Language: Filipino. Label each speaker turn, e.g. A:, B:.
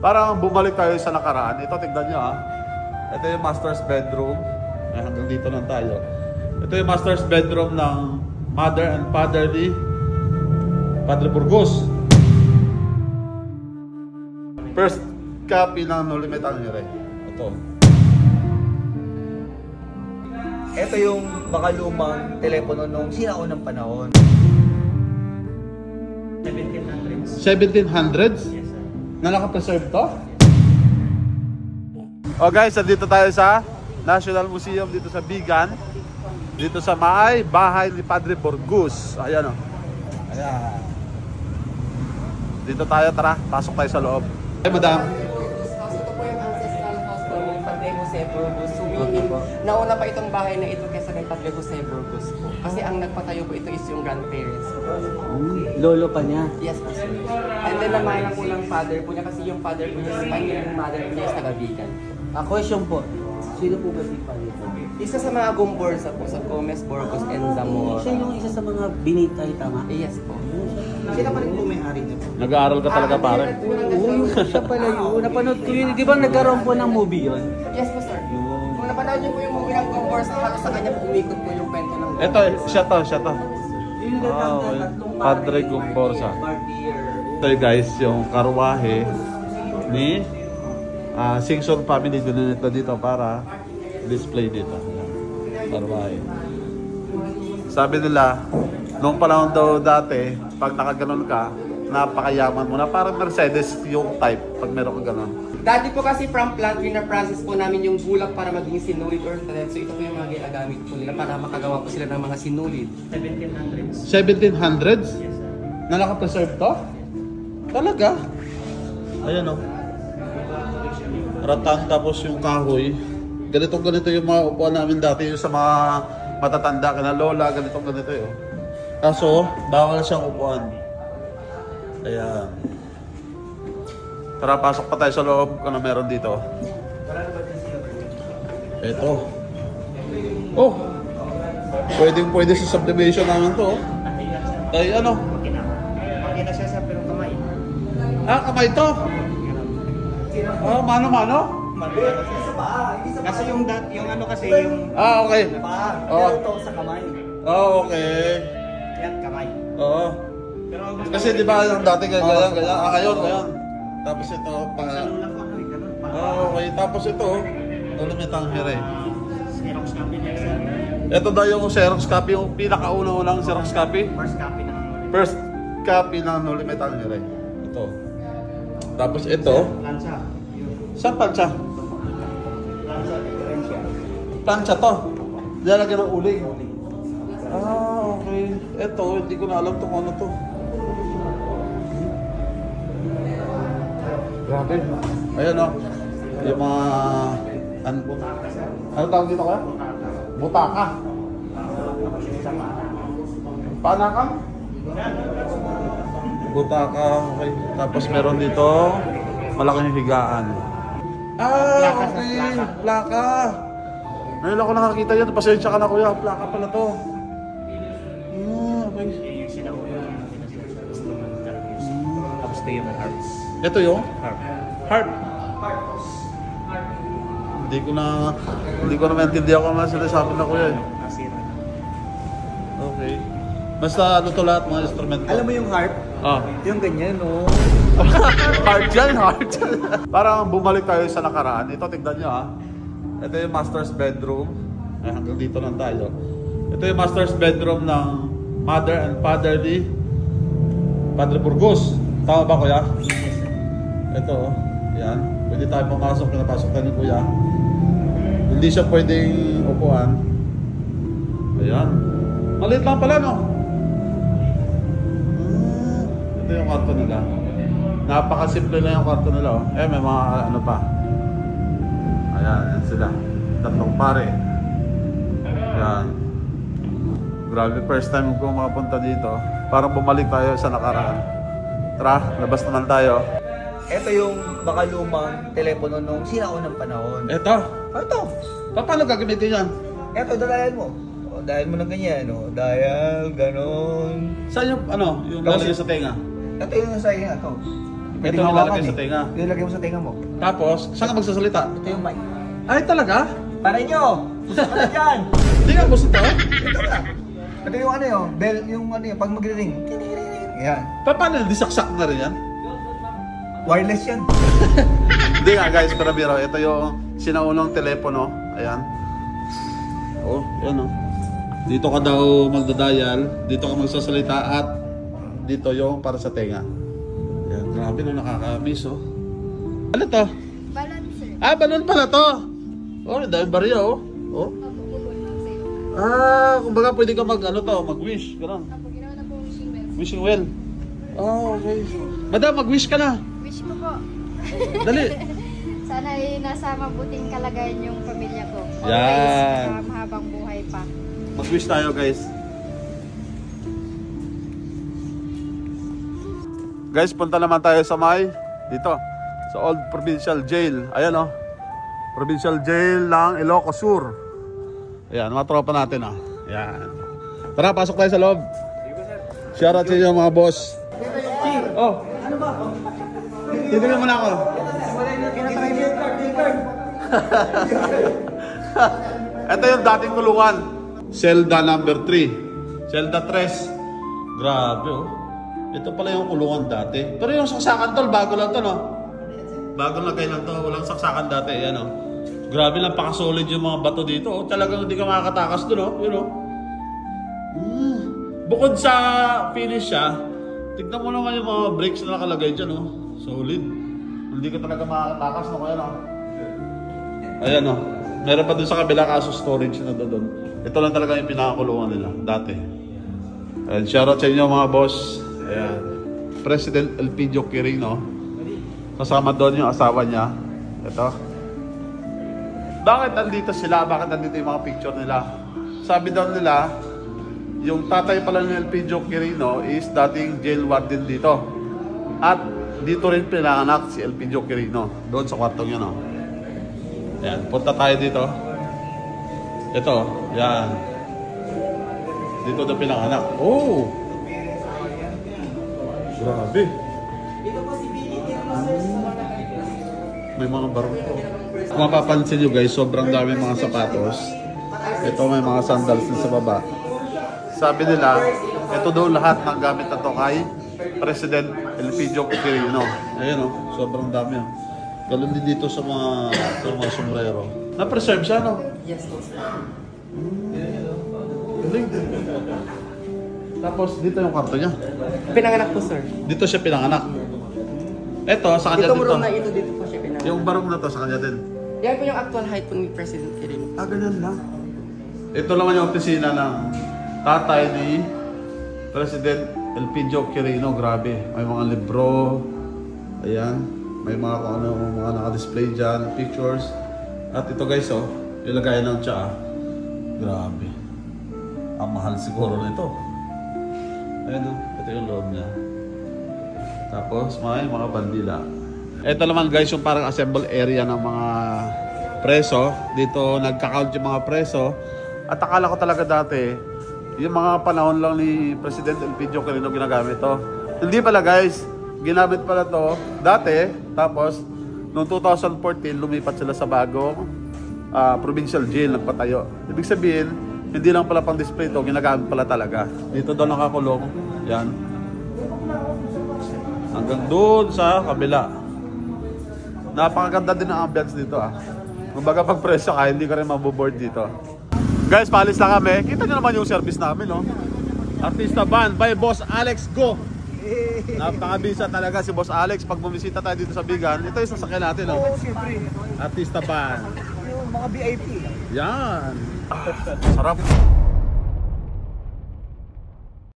A: Parang bumalik tayo sa nakaraan. Ito, tignan nyo ha. Ito yung master's bedroom. Ay, hanggang dito lang tayo. Ito yung master's bedroom ng mother and father ni Padre Burgos. First copy ng No Limit Angere. Ito.
B: Ito yung makalumang telepono nung sinaunang panahon.
A: 1700s? 1700s?
B: Yes, sir.
A: Na naka-preserve to? Oh guys, dito tayo sa National Museum dito sa Bigan. Dito sa Maay, bahay ni Padre Burgos. Ayan o. Ayan. Dito tayo, tara. Pasok tayo sa loob. Ay, madam.
C: Ito po yung ancestral house po ng Padre Jose Burgos. So, meaning, nauna pa itong bahay na ito kaysa kay Padre Jose Burgos po. Kasi ang nagpatayo po ito is yung grandparents po.
B: Lolo pa niya.
C: Yes po, sir. And then naman po ng father po niya kasi yung father po niya, yung mother po niya is taga-Bigan.
B: Question po. Sino po ba si Padre?
C: Isa sa mga Gomborsa po sa Gomez, Burgos, and Zamora.
B: Siya yung isa sa mga binitay, tama?
C: Yes po.
B: Sila pa rin po may-ari niya.
A: Nag-aaral ka talaga pare.
B: Oo, siya pala yun. Napanood ko yun. Di ba nagkaroon po ng movie yun?
C: Yes po, sir. Kung napanood niyo po yung movie ng Gomborsa, halos sa kanya po umikot po yung kwento ng
A: Ito, siya to. Padre Gomborsa. Ito guys, yung karwahe ni Singson family. Ginunit na dito para display dito. Karwahe. Sabi nila, nung panahon daw dati, pag nakaganon ka, napakayaman mo na. Parang Mercedes yung type pag meron ka ganon.
C: Dati po kasi from plant process po namin yung bulak para maging sinulid or thread. So ito po yung mga ginagamit po nila para makagawa po sila ng mga sinulid. 1700s?
A: 1700s?
C: Yes, sir.
A: Na naka-preserve to? Talaga? Ayan o. Ratang tapos yung kahoy. Ganito yung mga upuan namin dati. Yung sa mga matatanda, kina lola, ganito yun. Kaso, bawal siyang upuan. Ayan. Tara, pasok pa tayo sa loob kung ano meron dito. Ito. Oh! Pwede sa subdivision namin to. Ay, ano?
B: Makina siya sa pero kamay.
A: Ah, kamay to? Ah, mano-mano?
B: Kasi yung ano kasi yung
A: Ah, okay.
B: paa.
A: Oo.
B: Ito sa kamay.
A: Oh, okay.
B: Yan, kamay.
A: Oo.
B: Pero
A: Kasi di ba yung dati ganyan. Ah, ngayon. Tapos ito, pa... okay. Tapos ito, Lumitang Hire.
B: Xerox copy niya.
A: Ito daw yung Xerox copy, yung pinakauna-unang Xerox copy. First copy ng No Limit Angere. Ito. Tapos ito.
B: Lansa.
A: Saan plancha?
B: Lansa, diferensya.
A: Plancha to. Lalagyan ng uling. Ah, okay. Ito, hindi ko na alam kung ano to. Grabe. Ayan o. Yung mga... Ano tawag dito kaya? Butaka. Panaka? Butaka, okay. Tapos meron dito malaking higaan. Ah, okay. Plaka. Ngayon ako nakakita yan. Pasensya ka na kuya. Plaka pala to. Okay.
B: Tapos ito yung harp.
A: Ito yung? Harp. Hindi ko na maintindihan kung ano sinasabi na kuya eh. Okay. Basta ano to lahat, mga instrumento.
B: Alam mo yung harp?
A: Ah.
B: Yung ganyan, no?
A: Hard yan. Parang bumalik tayo sa nakaraan. Ito, tignan nyo ha. Ito yung master's bedroom. Ay, hanggang dito lang tayo. Ito yung master's bedroom ng mother and father ni Padre Burgos. Tama ba kuya? Ito, yan. Pwede tayo pumasok. Pinapasok tayo ni kuya. Hindi siya pwedeng upuan. Ayan. Maliit lang pala, no? Ito yung kwarto nila. Napakasimple lang yung kwarto nila, oh. Eh, may mga ano pa. Ayan, yan sila. Tatlong pare. Ayan. Grabe, first time ko makapunta dito. Parang bumalik tayo sa nakaraan. Tara, labas naman tayo.
B: Ito yung makalumang telepono nung sinaunang panahon.
A: Ito.
B: Ito.
A: Paano gagamitin yan?
B: Ito, dalayan mo. O, dahil mo ng ganyan, no? Dahil, ganon.
A: Saan yung, ano, yung lalagay sa tenga?
B: Ito yung sa iyo, ito. Pwede
A: Ito
B: hawakan
A: ilalagay sa tenga.
B: Ilalagay mo sa tenga mo.
A: Tapos, saan ka magsasalita?
B: Ito yung mic.
A: Ay, talaga?
B: Para inyo! Gusto ka na dyan!
A: Hindi nga gusto to?
B: Ito na! Ito yung ano yun, bell, yung ano yun, pag mag-ring. Ayan.
A: Paano? Disaksak na rin yan?
B: Wireless yan.
A: Hindi nga guys, pero biro, ito yung sinaunang telepono. Ayan. Oh, yan oh. Dito ka daw magdadial, dito ka magsasalita at dito yung para sa tenga. Ayan, grabe no, nakaka-miss oh. Ano to?
D: Balon, sir.
A: Ah, balon pala to. Oh, dahil barya oh. Oh.
D: Opo, bubol lang sa'yo.
A: Ah, kumbaga pwede ka mag ano to, mag-wish, gano'n.
D: Opo, ginawa na po wishing well.
A: Wishing well. Oh, okay. Madam, mag-wish ka na.
D: Wish ko po.
A: Dali.
D: Sana ay nasa mabuting kalagayan yung pamilya ko. Always,
A: Yan.
D: mahabang buhay pa.
A: Mag-wish tayo guys. Guys, punta naman tayo sa may dito sa Old Provincial Jail. Ayan oh. Provincial Jail ng Ilocos Sur. Ayan, mga tropa natin oh. Ayan. Tara, pasok tayo sa loob. Shout out sa inyo mga boss. Oh. Ano ba? Titignan mo na ako. Ito yung dating kulungan. Selda number 3. Selda 3. Grabe oh. Ito pala yung kulungan dati. Pero yung saksakan tol, bago lang to no? Bago lang kayo lang to. Walang saksakan dati. Ayan oh. Grabe lang, pakasolid yung mga bato dito. Oh. Talagang hindi ka makakatakas dun oh. Yun oh. Bukod sa finish siya, tignan mo naman yung mga brakes na nakalagay dyan oh. Solid. Hindi ka talaga makakatakas no kaya no? Ayan oh. Meron pa dun sa kabila kaso storage na doon. Ito lang talaga yung pinakakulungan nila dati. And shoutout sa inyo mga boss. Ayan. President Elpidio Quirino. Kasama doon yung asawa niya. Ito. Bakit nandito sila? Bakit nandito yung mga picture nila? Sabi daw nila, yung tatay pala ni Elpidio Quirino is dating jail warden dito. At dito rin pinanganak si Elpidio Quirino. Doon sa kwartong yun oh. Ayan, punta tayo dito. Ito, yan. Dito na pinanganak. Oh! Grabe. May mga barong po. Kung mapapansin nyo guys, sobrang dami mga sapatos. Ito may mga sandals din sa baba. Sabi nila, ito daw lahat ng gamit na to kay President Elpidio Quirino. Ayan oh, sobrang dami oh. Galon din dito sa mga sombrero. Na-preserve siya, no?
C: Yes, po, sir.
A: Galing. Tapos dito yung kwarto niya.
C: Pinanganak po, sir.
A: Dito siya pinanganak. Ito, sa kanya
C: Itong
A: dito.
C: room na ito, dito po siya pinanganak.
A: Yung barong na to, sa kanya din.
C: Yan po yung actual height po ni President Quirino.
A: Ah, ganun lang. Ito naman yung opisina ng tatay ni President Elpidio Quirino. Grabe. May mga libro. Ayan. May mga kung ano, mga naka-display dyan, pictures. At ito guys, oh, yung lagayan ng tsa. Grabe. Ang mahal siguro nito. Ayan oh, ito yung loob niya. Tapos may mga bandila. Ito naman guys, yung parang assemble area ng mga preso. Dito nagka-count yung mga preso. At akala ko talaga dati, yung mga panahon lang ni President Elpidio Quirino ginagamit to. Hindi pala guys. Ginamit pala to dati, tapos noong 2014 lumipat sila sa bagong provincial jail, nagpatayo. Ibig sabihin, hindi lang pala pang display to, ginagamit pala talaga. Dito daw nakakulong, yan. Hanggang doon sa kabila. Napakaganda din ang ambience dito ah. Kumbaga pag presyo ka, hindi ka rin maboboard dito. Guys, paalis lang kami. Kita nyo naman yung service namin, no? Artista Band by Boss Alex Go. Napakabisa talaga si Boss Alex. Pag bumisita tayo dito sa Bigan, ito yung sasakyan natin, no?
B: Oo, siyempre.
A: Artista Band.
B: Yung mga VIP.
A: Yan. Sarap.